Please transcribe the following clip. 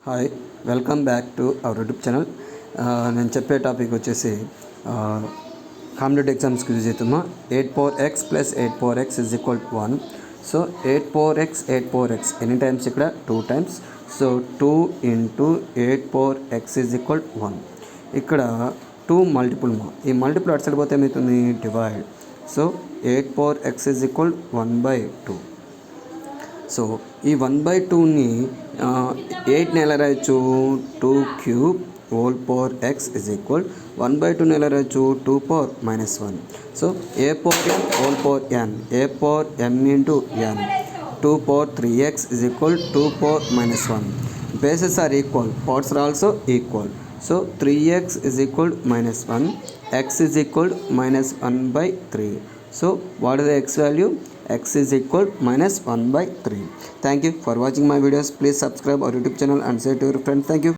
Hi, welcome back to our YouTube channel. నేను చెప్పే topic వచ్చేసి కాంపిటేటివ్ ఎగ్జామ్స్కి యూజ్ అవుతున్నా. 8 plus 8 is equal to 1. So 8 ఎన్ని టైమ్స్ ఇక్కడ 2 times. So 2 into 8 is equal 1. ఇక్కడ 2 మల్టిపుల్ ఈ మల్టిపుల్ అటు సైడ్ పోతే ఏమవుతుంది, divide. So 8 is equal 1/2. So ఈ 1/2ని 8ని ఎలా రాయొచ్చు, 2³ whole power x is equal 1/2ని ఎలా రాయొచ్చు, 2⁻⁻1. So a power m whole power n, a power m into n, 2⁻3x is equal 2⁻⁻1. Bases are equal, parts are also equal. So 3x is equal -1, x is equal -1/3. So what is the x value? X is equal -1/3. Thank you for watching my videos. Please subscribe our YouTube channel and share to your friends. Thank you.